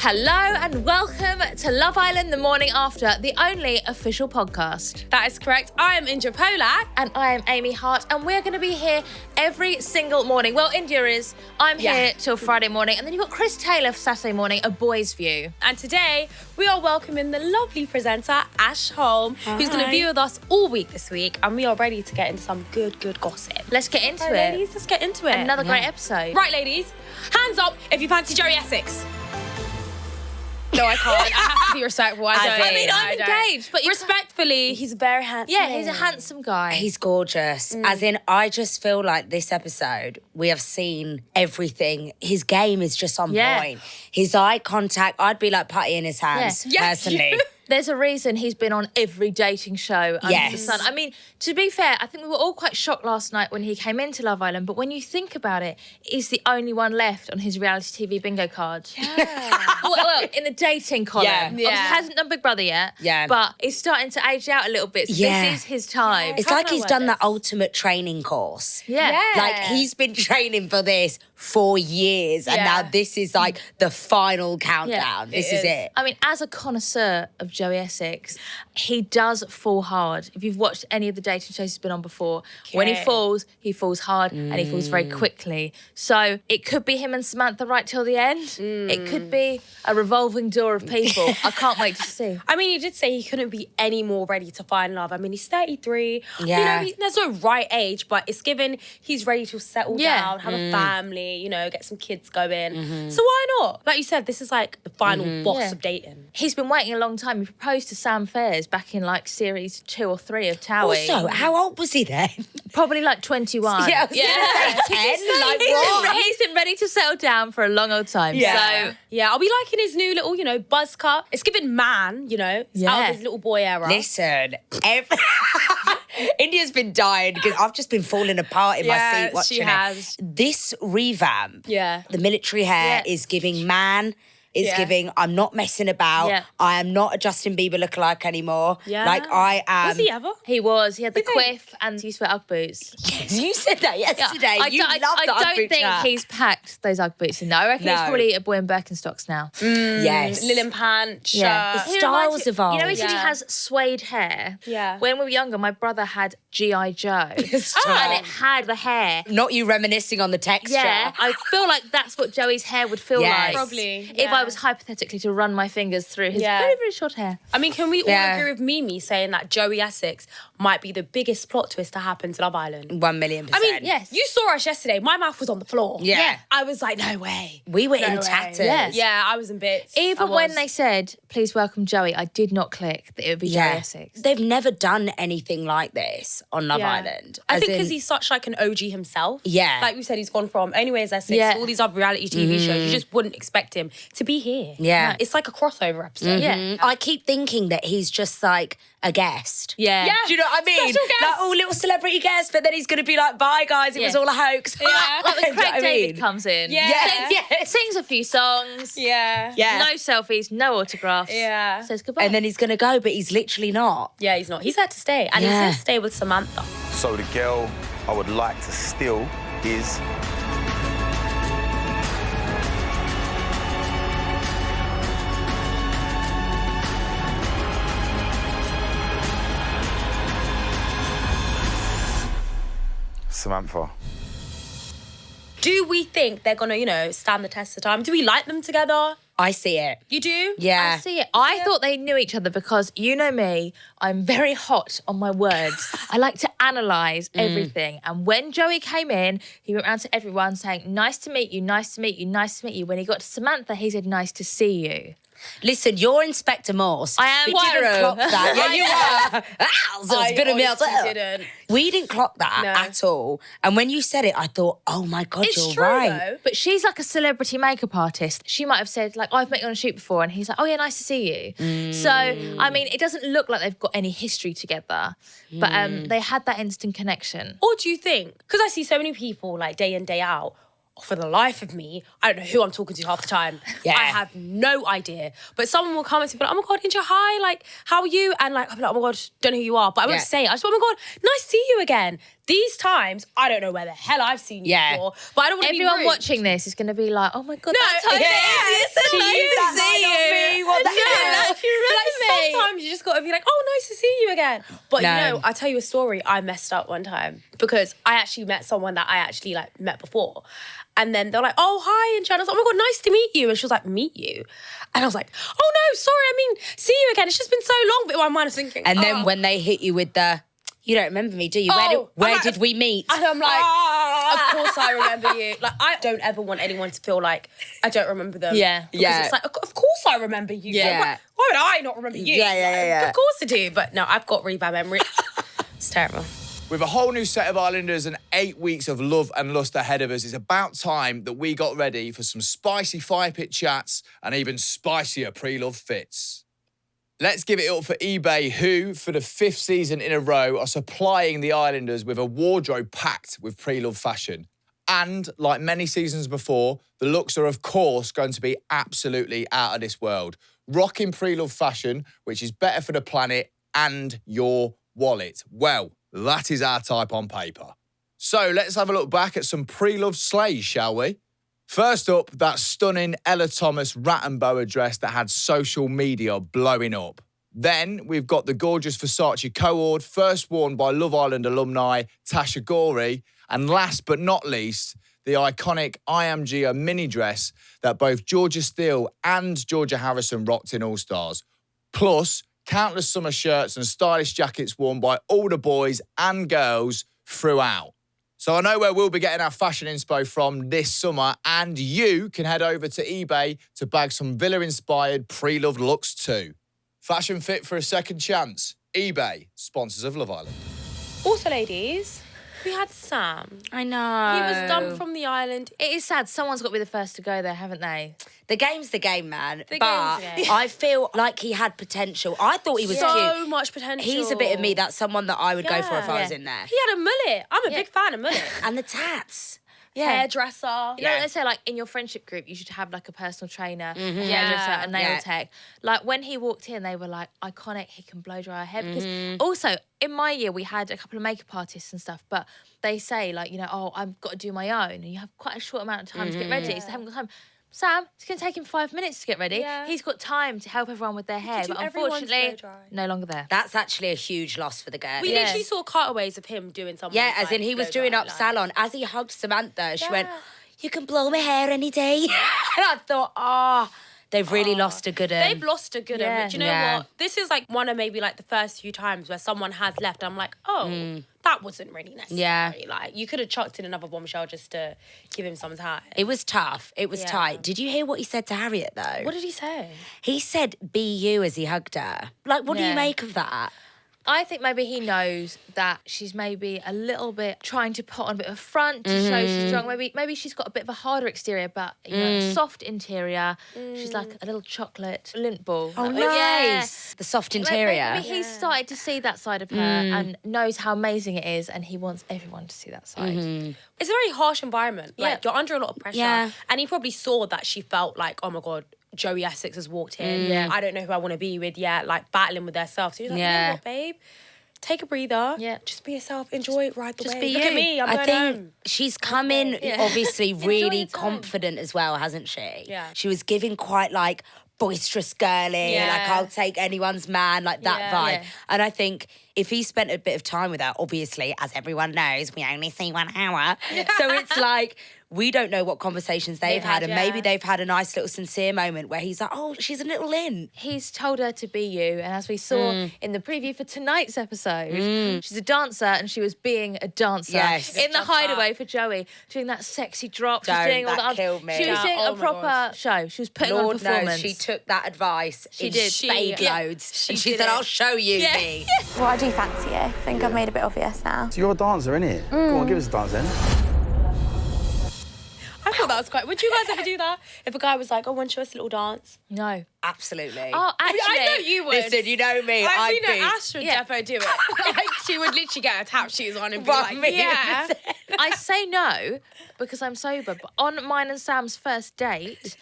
Hello and welcome to Love Island The Morning After, the only official podcast. That is correct. I am Indiyah Polack. And I am Amy Hart, and we're going to be here every single morning. Well, Indiyah is. I'm here till Friday morning, and then you've got Chris Taylor for Saturday morning, A Boy's View. And today, we are welcoming the lovely presenter, Ash Holme, who's going to be with us all week this week, and we are ready to get into some good gossip. Let's get into it. Ladies, let's get into it. Another great episode. Right, ladies, hands up if you fancy Joey Essex. No, I can't. I have to be respectful. I'm engaged, but respectfully, he's very handsome. Yeah, he's a handsome guy. He's gorgeous. As in, I just feel like this episode, we have seen everything. His game is just on point. His eye contact, I'd be like putty in his hands, personally. There's a reason he's been on every dating show under the sun. I mean, to be fair, I think we were all quite shocked last night when he came into Love Island, but when you think about it, he's the only one left on his reality TV bingo card. Yeah. well, in the dating column. Obviously, he hasn't done Big Brother yet, but he's starting to age out a little bit, so this is his time. It's like he's done the ultimate training course. Like, he's been training for this for years, and now this is like the final countdown. This is it. I mean, as a connoisseur of Joey Essex, he does fall hard. If you've watched any of the dating shows he's been on before, when he falls hard and he falls very quickly. So it could be him and Samantha right till the end. It could be a revolving door of people. I can't wait to see. I mean, he did say he couldn't be any more ready to find love. I mean, he's 33. Yeah. You know, there's no right age, but it's given he's ready to settle down, have a family, you know, get some kids going. So why not? Like you said, this is like the final boss of dating. He's been waiting a long time. He proposed to Sam Fairs back in like series 2 or 3 of Towie. Also, how old was he then? Probably like 21. Yeah, I was gonna say 10. Like, what? He's been ready to settle down for a long old time. Yeah. So, yeah, I'll be liking his new little, you know, buzz cut. It's giving man, you know. It's out of his little boy era. Listen, India's been dying because I've just been falling apart in my seat watching she has. This revamp, the military hair is giving man. It's giving, I'm not messing about. I am not a Justin Bieber lookalike anymore. Like, I am. Was he ever? He was. He had the quiff and he used to wear Ugg boots. Yes, you said that yesterday. I don't think he's he's packed those Ugg boots in there. I reckon he's probably a boy in Birkenstocks now. Yes. Linen pants, shirt. The styles evolved. You know, he said he has suede hair. Yeah. When we were younger, my brother had G.I. Joe. And it had the hair. Not you reminiscing on the texture. Yeah, I feel like that's what Joey's hair would feel like. Probably. If I was hypothetically to run my fingers through his very, very short hair. I mean, can we all agree with Mimi saying that Joey Essex might be the biggest plot twist to happen to Love Island? 1,000,000%. I mean, you saw us yesterday. My mouth was on the floor. Yeah. I was like, no way. We were in tatters. Yeah, I was in bits. Even when they said, please welcome Joey, I did not click that it would be Joey Essex. They've never done anything like this on Love Island. I think because he's such like an OG himself. Yeah. Like we said, he's gone from Anyways Essex, all these other reality TV shows. You just wouldn't expect him to be here. Yeah. No, it's like a crossover episode. Yeah. I keep thinking that he's just like a guest. Yeah. Do you know what I mean? Special guest. Like, oh, little celebrity guest, but then he's going to be like, bye, guys, it was all a hoax. Like when Do you know Craig what I David mean? comes in. Sings a few songs. Yeah. No selfies, no autographs. Yeah. Says goodbye. And then he's going to go, but he's literally not. Yeah, he's not. He's there to stay. And he's here to stay with Samantha. So the girl I would like to steal is... Samantha. Do we think they're going to, you know, stand the test of time? Do we like them together? I see it. You do? Yeah. I see it. I thought they knew each other because, you know me, I'm very hot on my words. I like to analyse everything. And when Joey came in, he went around to everyone saying, nice to meet you, nice to meet you, nice to meet you. When he got to Samantha, he said, nice to see you. Listen, you're Inspector Morse. I am We didn't clock that. Yeah, you were. I honestly didn't. We didn't clock that at all. And when you said it, I thought, oh my God, It's you're true, right. though. But she's like a celebrity makeup artist. She might have said, like, I've met you on a shoot before. And he's like, oh, yeah, nice to see you. So, I mean, it doesn't look like they've got any history together. But they had that instant connection. Or do you think, because I see so many people like day in, day out, for the life of me, I don't know who I'm talking to half the time. Yeah. I have no idea. But someone will come and be like, oh my God, Indiyah, hi, like, how are you? And like, I'll be like, oh my God, don't know who you are. But I won't say it. I just, oh my God, nice to see you again. These times, I don't know where the hell I've seen you before. But I don't want to be rude. Everyone watching this is going to be like, oh my God, that's No, Tony. it's so nice to see you. What the hell? Like, sometimes you just got to be like, oh, nice to see you again. But you know, I'll tell you a story. I messed up one time because I actually met someone that I actually like met before. And then they're like, oh, hi. And I was like, oh my God, nice to meet you. And she was like, meet you? And I was like, oh no, sorry, I mean, see you again. It's just been so long. But in my mind, I was thinking, And then when they hit you with the, you don't remember me, do you? Where did we meet? And I'm like, of course I remember you. Like, I don't ever want anyone to feel like I don't remember them. Yeah. Because it's like, of course I remember you. Yeah. Why would I not remember you? Yeah. Of course I do. But no, I've got really bad memory. It's terrible. With a whole new set of Islanders and 8 weeks of love and lust ahead of us, it's about time that we got ready for some spicy fire pit chats and even spicier pre-love fits. Let's give it up for eBay, who, for the 5th season in a row, are supplying the Islanders with a wardrobe packed with pre-love fashion. And, like many seasons before, the looks are, of course, going to be absolutely out of this world. Rocking pre-love fashion, which is better for the planet and your wallet. Well, that is our type on paper. So let's have a look back at some pre-love slays, shall we? First up, that stunning Ella Thomas rat and boa dress that had social media blowing up. Then we've got the gorgeous Versace cohort, first worn by Love Island alumni Tasha Gorey. And last but not least, the iconic I Am Gia mini dress that both Georgia Steele and Georgia Harrison rocked in All Stars. Plus, countless summer shirts and stylish jackets worn by all the boys and girls throughout. So I know where we'll be getting our fashion inspo from this summer, and you can head over to eBay to bag some Villa-inspired pre-loved looks too. Fashion fit for a second chance. eBay, sponsors of Love Island. Also, ladies, we had Sam. I know. He was done from the island. It is sad. Someone's got to be the first to go there, haven't they? The game's the game, man. The but game's the game. I feel like he had potential. I thought he was cute. So much potential. He's a bit of me. That's someone that I would go for if I was in there. He had a mullet. I'm a big fan of mullet. And the tats. Hairdresser. You know what they say, like, in your friendship group, you should have, like, a personal trainer, hairdresser, a nail Yeah. tech. Like, when he walked in, they were, like, iconic, he can blow-dry our hair. Because also, in my year, we had a couple of makeup artists and stuff, but they say, like, you know, oh, I've got to do my own. And you have quite a short amount of time to get ready, so they haven't got time. Sam, it's going to take him 5 minutes to get ready. Yeah. He's got time to help everyone with their hair, do but everyone's unfortunately, blow-dry. no longer there. That's actually a huge loss for the girl. We literally saw cutaways of him doing something. Yeah, as in he was doing up salon. As he hugged Samantha, she went, you can blow my hair any day. And I thought, they've really lost a good one. They've lost a good one. Yeah. But do you know what? This is like one of maybe like the first few times where someone has left. I'm like, that wasn't really necessary. Yeah. Like, you could have chucked in another bombshell just to give him some time. It was tough. It was tight. Did you hear what he said to Harriet, though? What did he say? He said, be you, as he hugged her. Like, what do you Yeah. make of that? I think maybe he knows that she's maybe a little bit trying to put on a bit of a front to show she's strong. Maybe she's got a bit of a harder exterior, but you know, a soft interior. She's like a little chocolate lint ball. Oh, Like, nice. The soft interior. Maybe he's started to see that side of her and knows how amazing it is, and he wants everyone to see that side. It's a very harsh environment. Like, you're under a lot of pressure. Yeah. And he probably saw that she felt like, oh my God, Joey Essex has walked in. Yeah. I don't know who I want to be with yet. Like, battling with herself. So he's like, you know what, babe? Take a breather. Yeah. Just be yourself. Enjoy it. Ride the wave. Be Look you. at me. I'm I going think home. she's come in obviously really your time. confident as well, hasn't she? Yeah. She was giving quite like boisterous girly, Yeah. like I'll take anyone's man, like that Yeah. vibe. Yeah. And I think if he spent a bit of time with her, obviously, as everyone knows, we only see 1 hour. So it's like, we don't know what conversations they've had. And maybe they've had a nice little sincere moment where he's like, oh, she's a little in. He's told her to be you, and as we saw in the preview for tonight's episode, she's a dancer and she was being a dancer Yes. in the hideaway for Joey, doing that sexy drop. She was Don't, doing all that the killed me. She was Yeah, doing oh a my proper gosh. show. She was putting on a Lord performance. knows she took that advice in did. spade Yeah. loads. And She she did said, it. I'll show you, me. Well, I do fancy you. I think I've made a bit obvious now. So you're a dancer, innit? Go on, give us a dance then. I thought that was quite... Would you guys ever do that? If a guy was like, oh, want to show us a little dance? No. Absolutely. Oh, actually, I know you would. Listen, you know me. I I'd mean, be... Ash would defo do it. Like, she would literally get her tap shoes on and be 1 like, yeah. I say no because I'm sober, but on mine and Sam's first date,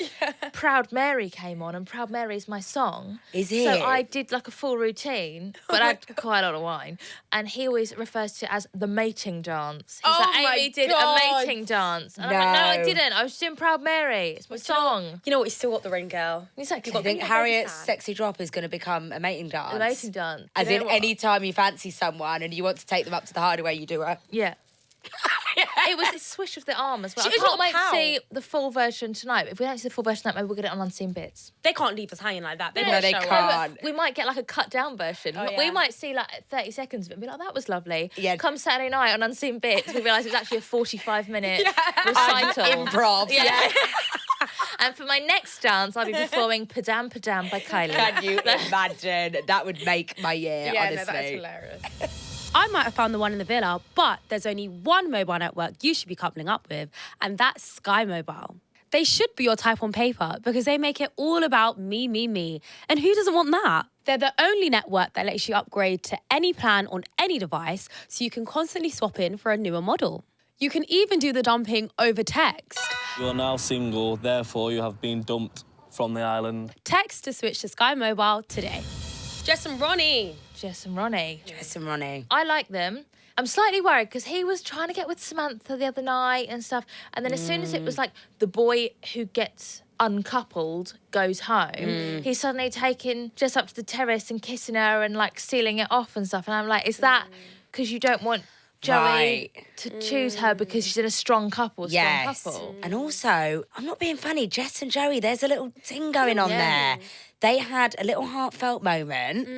Proud Mary came on, and Proud Mary is my song. Is So it? I did like a full routine, but I had quite a lot of wine. And he always refers to it as the mating dance. He's Oh like, my Amy did God. a mating dance. And I'm like, no, I No. didn't. I was doing Proud Mary. It's my song. You know what? You still got the ring, girl. Exactly. I think Harriet's sexy drop is going to become a mating dance. The mating dance. As You in, know what? any time you fancy someone and you want to take them up to the hideaway, you do it. Yeah. It was a swish of the arm as well. She I is can't not a wait to pal. see the full version tonight. If we don't see the full version tonight, maybe we'll get it on Unseen Bits. They can't leave us hanging like that. They No, won't they show can't. up. But we might get like a cut down version. Oh, We yeah. might see like 30 seconds of it and be like, that was lovely. Yeah. Come Saturday night on Unseen Bits, we realise it was actually a 45-minute recital. Improv. Yeah. And for my next dance, I'll be performing Padam Padam by Kylie. Can you imagine? That would make my year, Yeah, honestly. no, that's hilarious. I might have found the one in the villa, but there's only one mobile network you should be coupling up with, and that's Sky Mobile. They should be your type on paper because they make it all about me, me, me. And who doesn't want that? They're the only network that lets you upgrade to any plan on any device so you can constantly swap in for a newer model. You can even do the dumping over text. You are now single, therefore you have been dumped from the island. Text to switch to Sky Mobile today. Jess and Ronnie. Jess and Ronnie. Jess and Ronnie. I like them. I'm slightly worried because he was trying to get with Samantha the other night and stuff. And then as soon as it was like the boy who gets uncoupled goes home, he's suddenly taking Jess up to the terrace and kissing her and like sealing it off and stuff. And I'm like, is that because you don't want Joey Right. to choose her because she's in a strong couple, Yes. strong couple? And also, I'm not being funny, Jess and Joey, there's a little thing going on there. They had a little heartfelt moment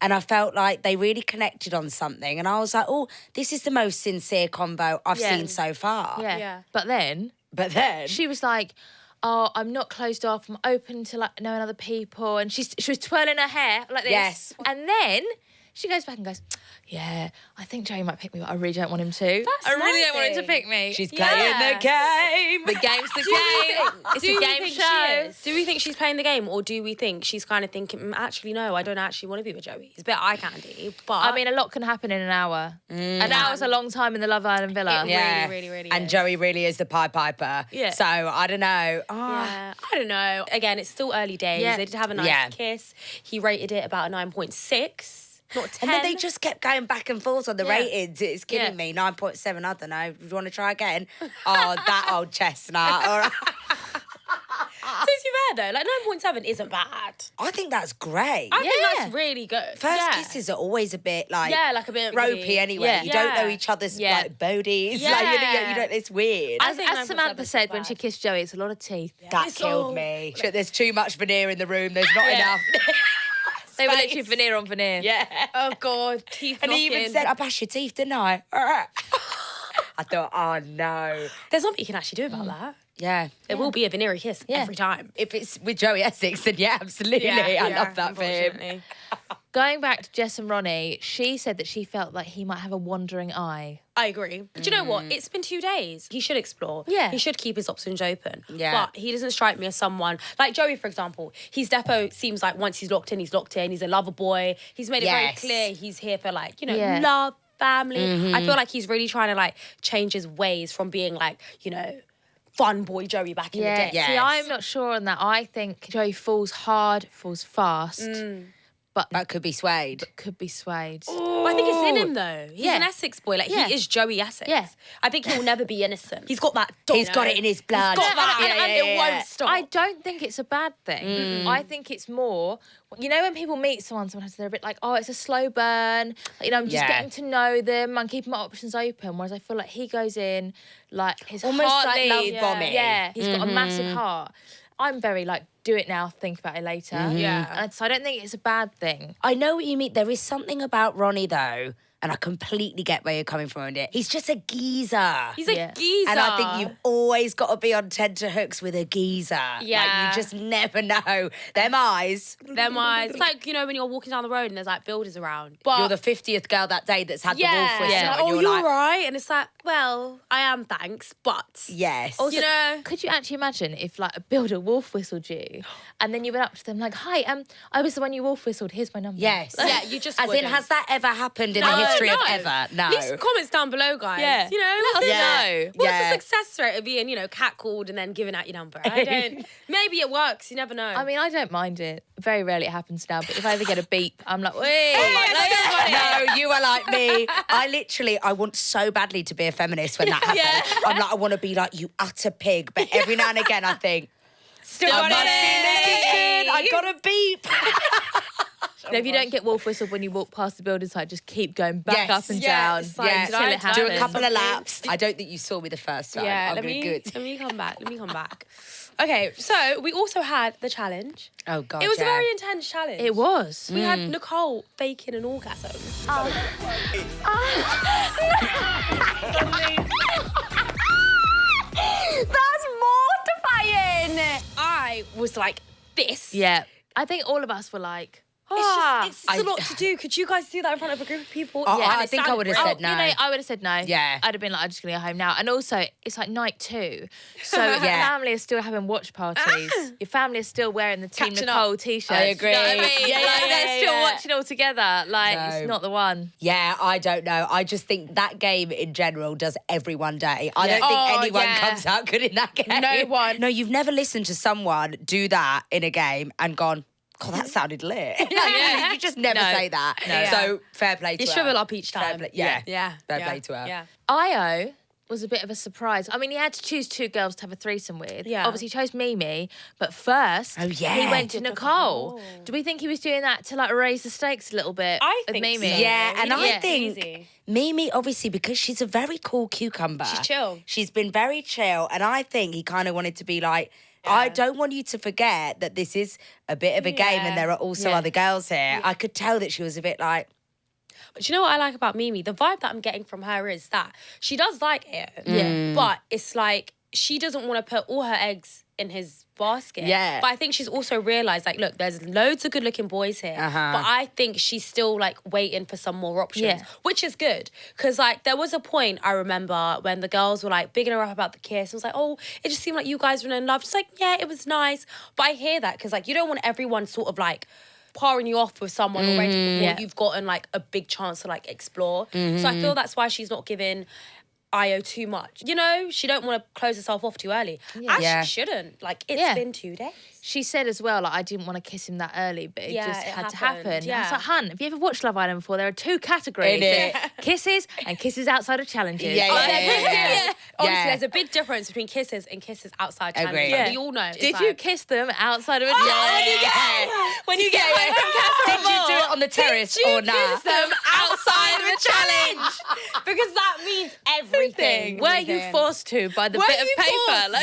and I felt like they really connected on something. And I was like, oh, this is the most sincere combo I've Yeah. seen so far. Yeah. But then But then... she was like, oh, I'm not closed off. I'm open to like knowing other people. And she was twirling her hair like this. Yes. And then she goes back and goes, yeah, I think Joey might pick me, but I really don't want him to. That's I really my don't want him to thing. pick me. She's playing the game. The game's the Do we game. think- It's do a we game think show. she is? Do we think she's playing the game, or do we think she's kind of thinking, actually, no, I don't actually want to be with Joey? It's a bit eye candy, but I mean, a lot can happen in an hour. An hour's a long time in the Love Island villa. It really And is. Joey really is the Pied Piper. Yeah. So, I don't know. Oh, yeah, I don't know. Again, it's still early days. Yeah. They did have a nice Yeah. kiss. He rated it about a 9.6, not 10. And then they just kept going back and forth on the Yeah. ratings. It's kidding Yeah. me. 9.7, I don't know. Do you want to try again? Oh, that old chestnut. All right. To be fair though, like 9.7 isn't bad. I think that's great. I think Yeah. that's really good. First yeah. kisses are always a bit like like a bit ropey anyway. Yeah. You don't know Yeah. each other's Yeah. like bodies. Yeah. Like you don't, it's weird. I As, think as 9.7 Samantha is said not when she bad. kissed Joey, it's a lot of teeth. that It's killed all- me. There's too much veneer in the room. There's not Yeah. enough. They were Space. literally veneer on veneer. Yeah. Oh God, teeth And he even knocking. said, I bashed your teeth, didn't I? I thought, oh no. There's nothing you can actually do about that. Yeah. There will be a veneer kiss every time. If it's with Joey Essex, then yeah, absolutely. I love that for him. unfortunately. Going back to Jess and Ronnie, she said that she felt like he might have a wandering eye. I agree. But you know what? It's been 2 days. He should explore. Yeah. He should keep his options open. Yeah. But he doesn't strike me as someone like Joey, for example. He's defo seems like once he's locked in, he's locked in. He's a lover boy. He's made it Yes. very clear he's here for like, Yeah. love, family. I feel like he's really trying to like change his ways from being like, fun boy Joey back in the day. Yeah. See, Yes. I'm not sure on that. I think Joey falls hard, falls fast, but That could be swayed. could be swayed. But I think it's in him though. He's Yeah. an Essex boy. Like Yeah. he is Joey Essex. Yeah. I think he'll never be innocent. He's got that. He's got it in his blood. He's got that, and it won't stop. I don't think it's a bad thing. I think it's more, when people meet someone, sometimes they're a bit like, oh, it's a slow burn. Like, I'm just Yeah. getting to know them. I'm keeping my options open. Whereas I feel like he goes in, like his Almost heart like love leads. bombing. Yeah, he's got a massive heart. I'm very like, do it now, think about it later. Yeah. And so I don't think it's a bad thing. I know what you mean. There is something about Ronnie, though, and I completely get where you're coming from with it. He's just a geezer. He's a Yeah. geezer. And I think you've always got to be on tenterhooks with a geezer. Yeah. Like, you just never know. Them eyes. Them eyes. It's like, when you're walking down the road and there's like builders around. But You're the 50th girl that day that's had the wolf yeah. whistle. Like, and oh, you're you're like, right. And it's like, well, I am, thanks, but yes. you know. Could you actually imagine if like a builder wolf whistled you and then you went up to them like, hi, I was the one you wolf whistled, here's my number. Yes. Yeah, you just As in, wouldn't. has that ever happened in the No. history of know. ever. No. Leave some comments down below, guys. Yeah. You know, Let us Yeah. know. what's Yeah. the success rate of being, catcalled and then giving out your number? I don't. Maybe it works. You never know. I mean, I don't mind it. Very rarely it happens now, but if I ever get a beep, I'm like, wait. No, you are like me. I want so badly to be a feminist when that happens. Yeah. I'm like, I want to be like, you utter pig. But every now and again, I think, still I got must be looking good. I got a beep. No, if you don't get wolf whistled when you walk past the building site, just keep going back Yes. up and Yeah, down it's like, until did I it happens. Do a couple of laps. I don't think you saw me the first time. Yeah, I'm let me good. Let me come back. Okay, so we also had the challenge. Oh, God, It was a yeah. very intense challenge. It was. We had Nicole faking an orgasm. That's mortifying. I was like, this. Yeah. I think all of us were like, It's a lot to do. Could you guys do that in front of a group of people? Oh, And I it think I sounded would have great. said no. I would have said no. Yeah. I'd have been like, I'm just going to go home now. And also, it's like night 2. So your family is still having watch parties. Your family is still wearing the Team Catching Nicole up. t-shirts. I agree. You know what I mean? Yeah, Like, yeah, they're still yeah. watching all together. Like, No. it's not the one. Yeah, I don't know. I just think that game in general does everyone dirty. I don't think Oh, anyone yeah. comes out good in that game. No one. No, you've never listened to someone do that in a game and gone, God, that sounded lit. You just never No. say that. No. So fair play to You her. shrivel up each Fair time. play- yeah. Yeah. Fair yeah. play to her. Yeah. Io was a bit of a surprise. I mean, he had to choose 2 girls to have a threesome with. Yeah. Obviously, he chose Mimi, but first, Oh, yeah. he went to Did Nicole. Nicole. Do we think he was doing that to like raise the stakes a little bit? I with think Mimi? so. Yeah, and I Yeah. think Easy. Mimi, obviously, because she's a very cool cucumber. She's chill. She's been very chill. And I think he kind of wanted to be like, I don't want you to forget that this is a bit of a game and there are also Yeah. other girls here. I could tell that she was a bit like, But you know what I like about Mimi? The vibe that I'm getting from her is that she does like it. Yeah. But it's like she doesn't want to put all her eggs in his basket. Yeah. But I think she's also realised, like, look, there's loads of good looking boys here. Uh-huh. But I think she's still like waiting for some more options. Yeah. Which is good. Because like there was a point I remember when the girls were like bigging her up about the kiss. It was like, oh, it just seemed like you guys were in love. Just like, yeah, it was nice. But I hear that because like you don't want everyone sort of like powering you off with someone already before you've gotten like a big chance to like explore. So I feel that's why she's not giving Io too much. You know, she don't want to close herself off too early. As Yeah. she shouldn't. Like it's Yeah. been 2 days. She said as well, like, I didn't want to kiss him that early, but it Yeah, just it had to happened, happen. yeah. I was like, hun, have you ever watched Love Island before? There are 2 categories. Innit? Kisses and kisses outside of challenges. Yeah, Like, yeah. Honestly, Yeah. there's a big difference between kisses and kisses outside Agreed. challenges. Yeah. Like, we all know. It's Did like, you kiss them outside of a challenge? When you get home from Castle did you do Ball? it on the terrace Did you or not? kiss them outside of a challenge? Because that means everything. Were you forced to by the Were bit of you paper? forced? Like,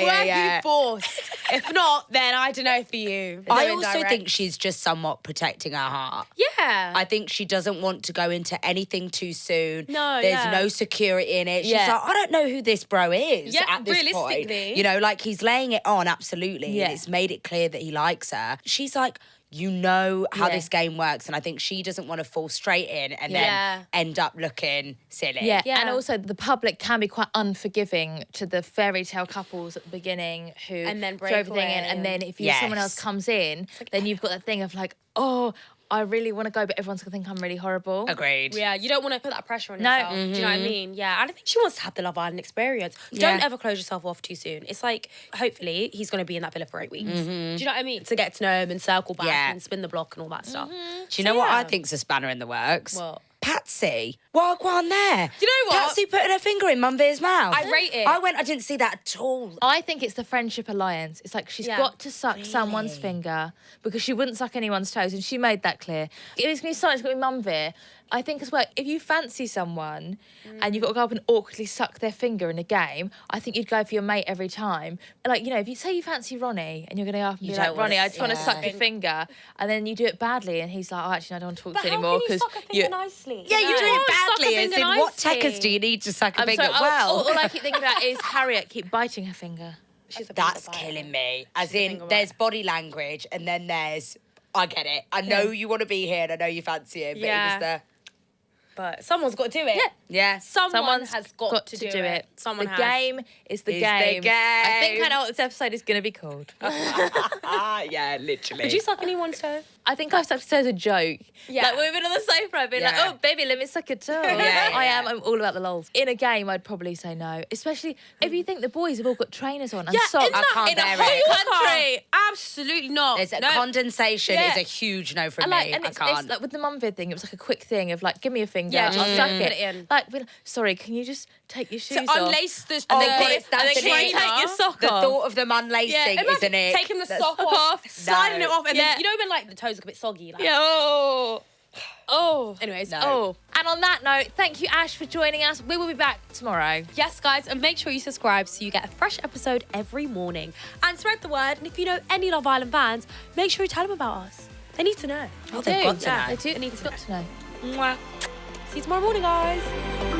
Were you forced? If not, then I don't know for you. I Go also indirect. think she's just somewhat protecting her heart. Yeah. I think she doesn't want to go into anything too soon. No, There's yeah. no security in it. She's Yeah. like, I don't know who this bro is Yeah, at this point. realistically. You know, like he's laying it on, absolutely. Yeah. And it's made it clear that he likes her. She's like, you know how Yeah. this game works. And I think she doesn't want to fall straight in and Yeah. then end up looking silly. Yeah. Yeah. and also the public can be quite unforgiving to the fairy tale couples at the beginning who And then throw break everything in, away and then if you, Yes. someone else comes in, then you've got that thing of like, oh, I really want to go, but everyone's gonna think I'm really horrible. Agreed. Yeah, you don't want to put that pressure on No. yourself. Do you know what I mean? Yeah, I don't think she wants to have the Love Island experience. Yeah. Don't ever close yourself off too soon. It's like, hopefully, he's going to be in that villa for 8 weeks. Do you know what I mean? To get to know him and circle back Yeah. and spin the block and all that stuff. Do you know what yeah. I think's a spanner in the works? What? Patsy. What on there? You know what? Patsy putting her finger in Mum Veer's mouth. I rate it. I didn't see that at all. I think it's the friendship alliance. It's like she's Yeah. got to suck someone's finger because she wouldn't suck anyone's toes, and she made that clear. It was going to be something, it's going to be Mumvir. I think as well, if you fancy someone and you've got to go up and awkwardly suck their finger in a game, I think you'd go for your mate every time. Like, you know, if you say you fancy Ronnie and you're going to go up and be You like, don't wanna Ronnie, I just want to yeah. suck your finger, and then you do it badly, and he's like, oh, actually, I don't want to talk But to you how anymore can you because suck a finger nicely? Yeah, you do can't it suck a badly. As finger in, what nicely. techers do you need to suck a I'm finger sorry, well? all I keep thinking about is Harriet keep biting her finger. She's a That's finger biter. killing me. As She's a in, finger there's biter. body language and then there's, I get it. I know you want to be here and I know you fancy it, but Yeah. it was the, But someone's got to do it. Yeah. yeah. Someone Someone's has got to do it. Someone the has. game is the Is the game. I think I game. know what this episode is going to be called. Yeah, literally. Did you suck anyone's toe? I think I've started to say as a joke. Yeah. Like we've been on the sofa, I've been like, oh baby, let me suck a toe. I'm all about the lols. In a game, I'd probably say no. Especially if you think the boys have all got trainers on and socks. in can't a bear whole it. country. Absolutely not. There's condensation is a huge no from me. And I can't. it's like with the mum vid thing, it was like a quick thing of like, give me a finger, Yeah, I'll just suck put it. it in. Like, sorry, can you just take your shoes off? Unlace the And then that's can you it. take your sock The off? thought of them unlacing, isn't it? Taking the That's- sock off, sliding it off, and then, you know when like the toes look a bit soggy? Like, Anyways, And on that note, thank you, Ash, for joining us. We will be back tomorrow. Yes, guys, and make sure you subscribe so you get a fresh episode every morning. And spread the word, and if you know any Love Island fans, make sure you tell them about us. They need to know. Oh, they've got to know. They do. They need They've to got to know. Mwah. See you tomorrow morning, guys.